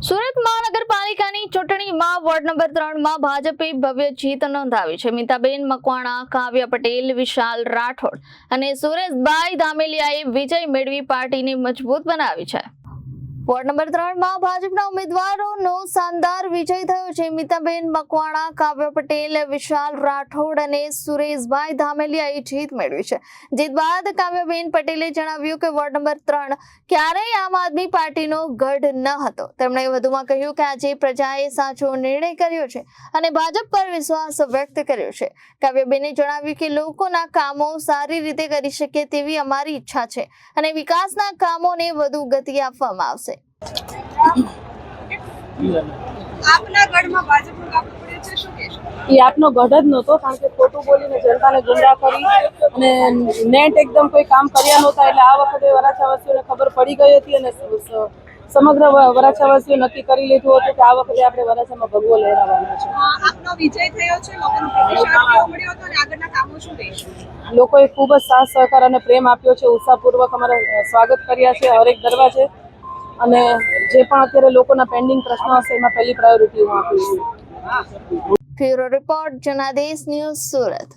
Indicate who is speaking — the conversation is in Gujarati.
Speaker 1: સુરત મહાનગરપાલિકાની ચૂંટણીમાં વોર્ડ નંબર 3માં ભાજપે ભવ્ય જીત નોંધાવી છે। મીતાબેન મકવાણા, કાવ્યા પટેલ, વિશાલ રાઠોડ અને સુરેશભાઈ ધામેલિયાએ વિજય મેળવી પાર્ટીને મજબૂત બનાવી છે। વોર્ડ નંબર 3માં ભાજપના ઉમેદવારોનો શાનદાર વિજય થયો છે। મીતાબેન મકવાણા, કાવ્યા પટેલ, વિશાલ રાઠોડ અને સુરેશભાઈ ધામેલિયાએ જીત મેળવી છે। જીત બાદ કાવ્યાબેન પટેલે જણાવ્યું કે વોર્ડ નંબર 3 ક્યારેય આમ આદમી પાર્ટીનો ગઢ ન હતો। તેમણે વધુમાં કહ્યું કે આજે પ્રજાએ સાચો નિર્ણય કર્યો છે અને ભાજપ પર વિશ્વાસ વ્યક્ત કર્યો છે। કાવ્યાબેને જણાવ્યું કે લોકોના કામો સારી રીતે કરી શકે તેવી અમારી ઈચ્છા છે અને વિકાસના કામોને વધુ ગતિ આપવામાં આવશે।
Speaker 2: આપના ગઢમાં ભાજપનું કામ પડે છે, શું કહેશો?
Speaker 3: એ આપનો ગઢ જ નહોતો, કારણ કે ખોટું બોલીને જનતાને ગુમરાહ કરી અને નેટ એકદમ કોઈ કામ કર્યા નહોતા। એટલે આ વખતે વરાછાવાસીઓને ખબર પડી ગઈ હતી અને સમગ્ર વરાછાવાસીઓ નક્કી કરી લીધું હતું કે આ વખતે આપણે વરાછામાં ભગવો લહેરાવવાનો છે।
Speaker 2: આપનો વિજય થયો છે, લોકોનો પ્રતિસાદ કેવો મળ્યો હતો અને આગળના કામો શું રહેશે?
Speaker 3: લોકોએ ખૂબ જ સાથ સહકાર અને પ્રેમ આપ્યો છે। ઉત્સાહપૂર્વક અમારા સ્વાગત કર્યા છે હરેક દરવાજે અને જે પણ અત્યારે લોકોના પેન્ડિંગ પ્રશ્નો હશે એમાં પહેલી પ્રાયોરિટી હું આપીશ।
Speaker 1: Bureau report, Janadesh news, Surat.